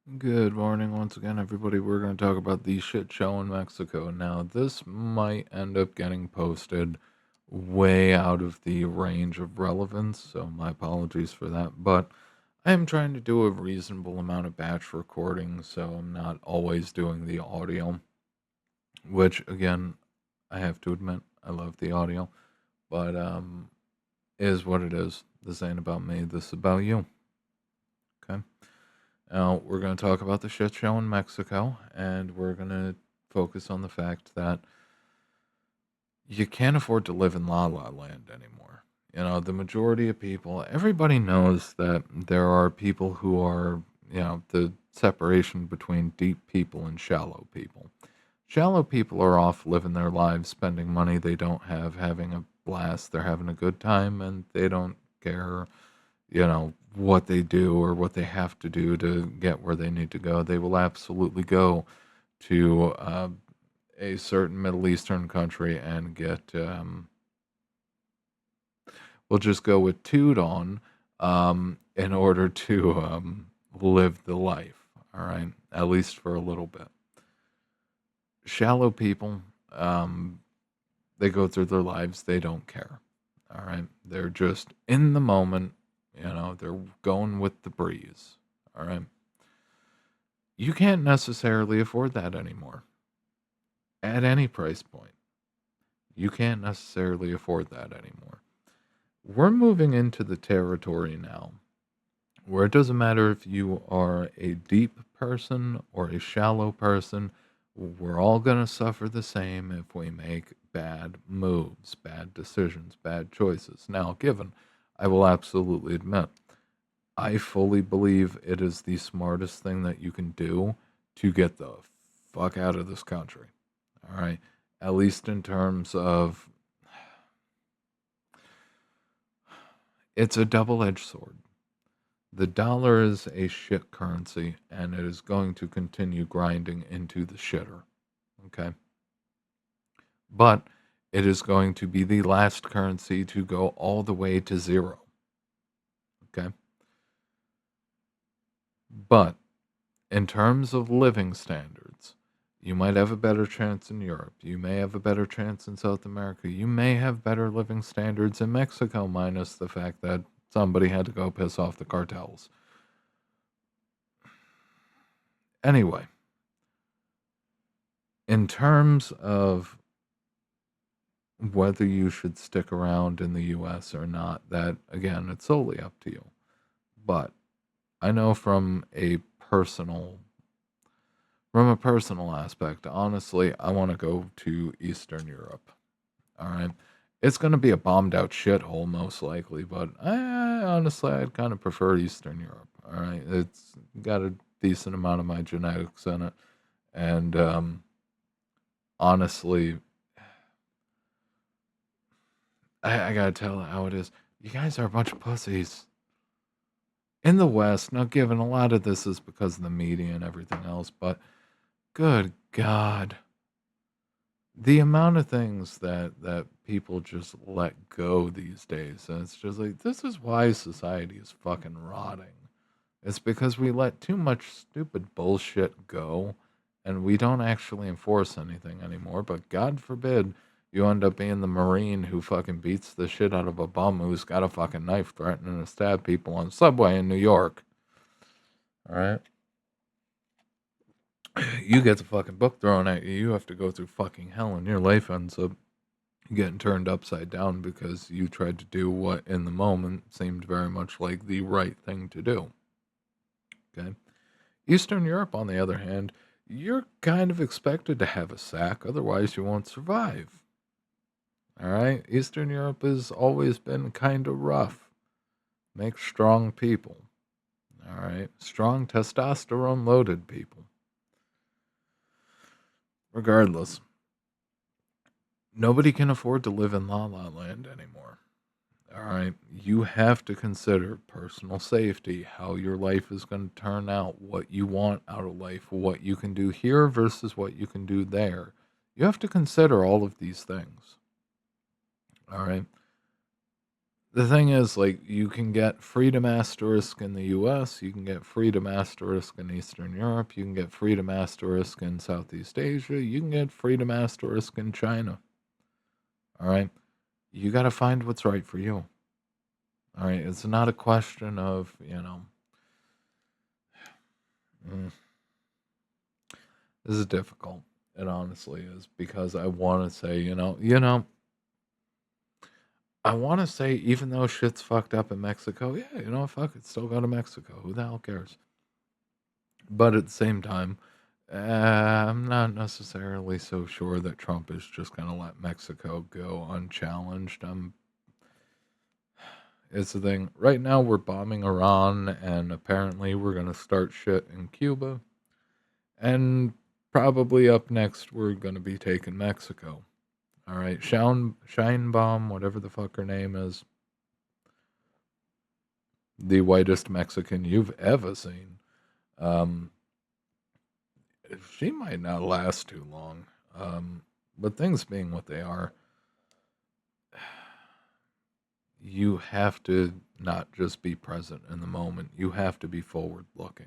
Good morning once again, everybody. We're going to talk about the shit show in Mexico. Now, this might end up getting posted way out of the range of relevance, so my apologies for that. But I am trying to do a reasonable amount of batch recording, so I'm not always doing the audio, which, again, I have to admit, I love the audio, but is what it is. This ain't about me, this is about you. Okay. Now, we're going to talk about the shit show in Mexico, and we're going to focus on the fact that you can't afford to live in La La Land anymore. The majority of people, everybody knows that there are people who are, the separation between deep people and shallow people. Shallow people are off living their lives, spending money they don't have, having a blast, they're having a good time, and they don't care what they do or what they have to do to get where they need to go. They will absolutely go to a certain Middle Eastern country and get, we'll just go with Toot on in order to live the life. All right. At least for a little bit. Shallow people, um, they go through their lives, they don't care. All right. They're just in the moment, they're going with the breeze. All right. You can't necessarily afford that anymore at any price point. You can't necessarily afford that anymore. We're moving into the territory now where it doesn't matter if you are a deep person or a shallow person, we're all going to suffer the same if we make bad moves, bad decisions, bad choices. Now, given, I will absolutely admit, I fully believe it is the smartest thing that you can do to get the fuck out of this country. All right. At least in terms of it's a double edged sword. The dollar is a shit currency and it is going to continue grinding into the shitter. Okay. But it is going to be the last currency to go all the way to zero. Okay. But in terms of living standards, you might have a better chance in Europe. You may have a better chance in South America. You may have better living standards in Mexico, minus the fact that somebody had to go piss off the cartels. Anyway, in terms of whether you should stick around in the US or not, that again, it's solely up to you. But I know from a personal aspect, honestly, I want to go to Eastern Europe. All right. It's going to be a bombed out shithole, most likely, but honestly, I'd kind of prefer Eastern Europe. All right. It's got a decent amount of my genetics in it. And honestly, I got to tell it how it is. You guys are a bunch of pussies. In the West, now given a lot of this is because of the media and everything else, but good God. The amount of things that people just let go these days, and it's just like this is why society is fucking rotting. It's because we let too much stupid bullshit go, and we don't actually enforce anything anymore. But God forbid you end up being the Marine who fucking beats the shit out of a bum who's got a fucking knife threatening to stab people on the subway in New York. All right, you get the fucking book thrown at you. You have to go through fucking hell, and your life ends up getting turned upside down because you tried to do what in the moment seemed very much like the right thing to do. Okay. Eastern Europe, on the other hand, you're kind of expected to have a sack, otherwise, you won't survive. All right. Eastern Europe has always been kind of rough. Makes strong people. All right. Strong testosterone loaded people. Regardless, nobody can afford to live in La La Land anymore. All right. You have to consider personal safety, how your life is going to turn out, what you want out of life, what you can do here versus what you can do there. You have to consider all of these things. All right. The thing is, like, you can get freedom asterisk in the US, you can get freedom asterisk in Eastern Europe, you can get freedom asterisk in Southeast Asia, you can get freedom asterisk in China. All right. You got to find what's right for you. All right. It's not a question of, mm, this is difficult. It honestly is because I want to say, I want to say, even though shit's fucked up in Mexico, yeah, fuck it, still go to Mexico. Who the hell cares? But at the same time, I'm not necessarily so sure that Trump is just going to let Mexico go unchallenged. It's the thing. Right now, we're bombing Iran, and apparently, we're going to start shit in Cuba. And probably up next, we're going to be taking Mexico. All right. Sheinbaum, whatever the fuck her name is, the whitest Mexican you've ever seen. Um, she might not last too long. But things being what they are, you have to not just be present in the moment. You have to be forward looking.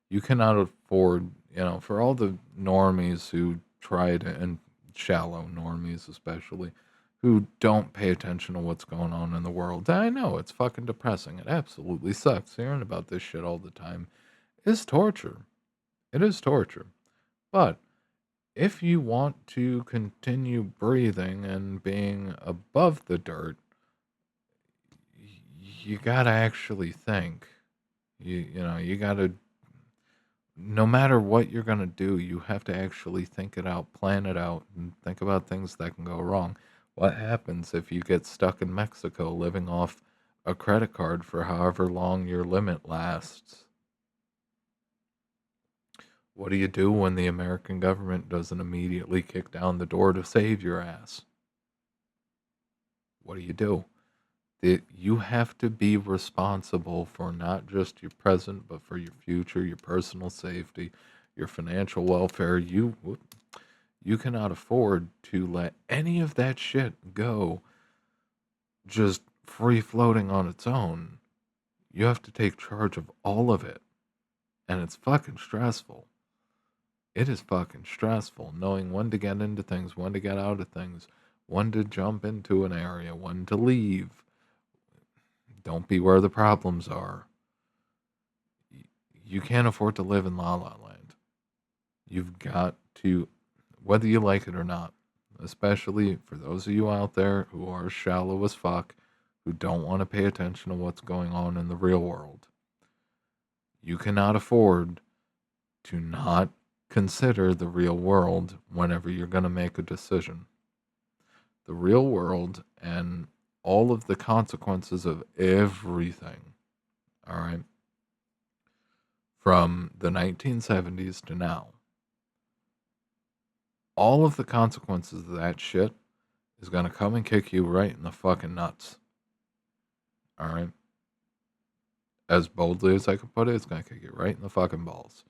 You cannot afford, for all the normies who try to, and shallow normies especially, who don't pay attention to what's going on in the world. I know it's fucking depressing. It absolutely sucks. Hearing about this shit all the time is torture. It is torture. But if you want to continue breathing and being above the dirt, you gotta actually think. You gotta, no matter what you're gonna do, you have to actually think it out, plan it out, and think about things that can go wrong. What happens if you get stuck in Mexico living off a credit card for however long your limit lasts? What do you do when the American government doesn't immediately kick down the door to save your ass? What do you do? You have to be responsible for not just your present, but for your future, your personal safety, your financial welfare. You cannot afford to let any of that shit go just free floating on its own. You have to take charge of all of it. And it's fucking stressful. It is fucking stressful knowing when to get into things, when to get out of things, when to jump into an area, when to leave. Don't be where the problems are. You can't afford to live in La La Land. You've got to, whether you like it or not, especially for those of you out there who are shallow as fuck, who don't want to pay attention to what's going on in the real world. You cannot afford to not consider the real world whenever you're going to make a decision. The real world and all of the consequences of everything, all right, from the 1970s to now, all of the consequences of that shit is going to come and kick you right in the fucking nuts. All right? As boldly as I can put it, it's going to kick you right in the fucking balls.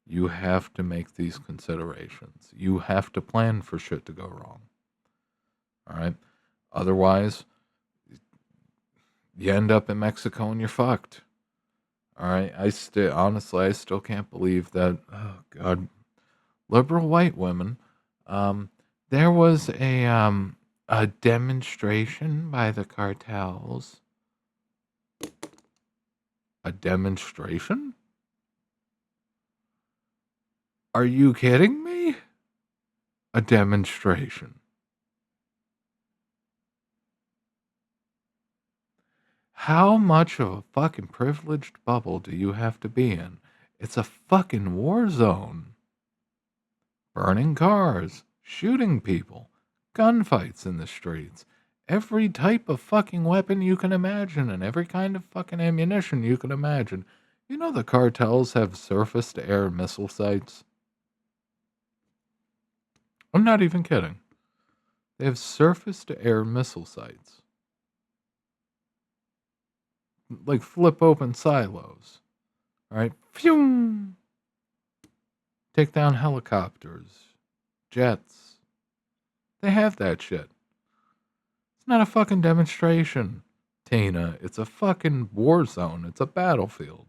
You have to make these considerations. You have to plan for shit to go wrong. All right? Otherwise, you end up in Mexico and you're fucked. All right? Honestly, I still can't believe that, oh God, liberal white women, there was a demonstration by the cartels. A demonstration? Are you kidding me? A demonstration. How much of a fucking privileged bubble do you have to be in? It's a fucking war zone. Burning cars, shooting people, gunfights in the streets, every type of fucking weapon you can imagine, and every kind of fucking ammunition you can imagine. You know the cartels have surface to air missile sites? I'm not even kidding. They have surface to air missile sites. Like flip open silos. Alright? Phew! Take down helicopters, jets. They have that shit. It's not a fucking demonstration. Tina, it's a fucking war zone. It's a battlefield.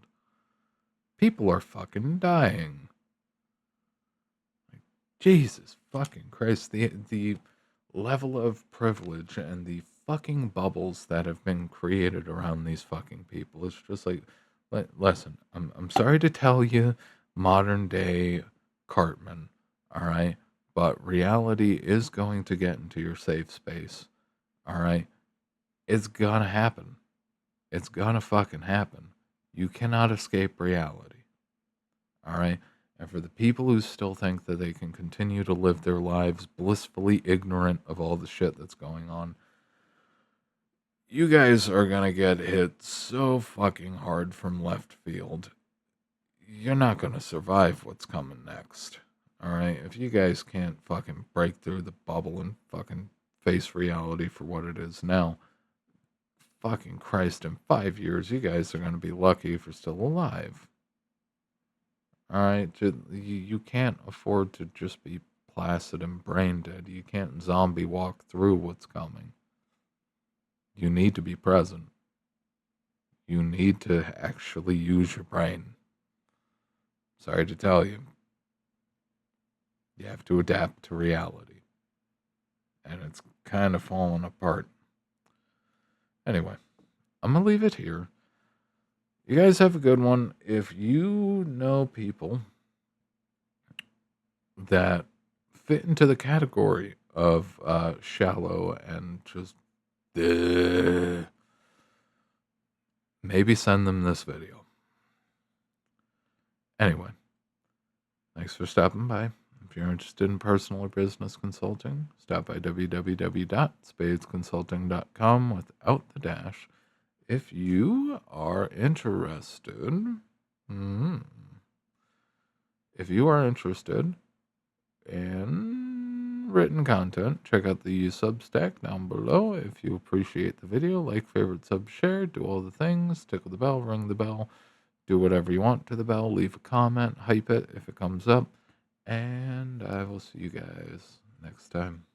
People are fucking dying. Like, Jesus fucking Christ. The level of privilege and the fucking bubbles that have been created around these fucking people. It's just like, listen, I'm sorry to tell you, modern day Cartman, all right? But reality is going to get into your safe space, all right? It's gonna happen. It's gonna fucking happen. You cannot escape reality, all right? And for the people who still think that they can continue to live their lives blissfully ignorant of all the shit that's going on, you guys are gonna get hit so fucking hard from left field. You're not gonna survive what's coming next. Alright? If you guys can't fucking break through the bubble and fucking face reality for what it is now, fucking Christ, in 5 years, you guys are gonna be lucky if you're still alive. Alright? You can't afford to just be placid and brain dead. You can't zombie walk through what's coming. You need to be present. You need to actually use your brain. Sorry to tell you. You have to adapt to reality. And it's kind of falling apart. Anyway, I'm going to leave it here. You guys have a good one. If you know people that fit into the category of shallow and just maybe send them this video. Anyway, thanks for stopping by. If you're interested in personal or business consulting, stop by www.spadesconsulting.com without the dash. If you are interested, if you are interested in written content, check out the Substack down below. If you appreciate the video, like, favorite, sub, share, do all the things, tickle the bell, ring the bell, do whatever you want to the bell, leave a comment, hype it if it comes up, and I will see you guys next time.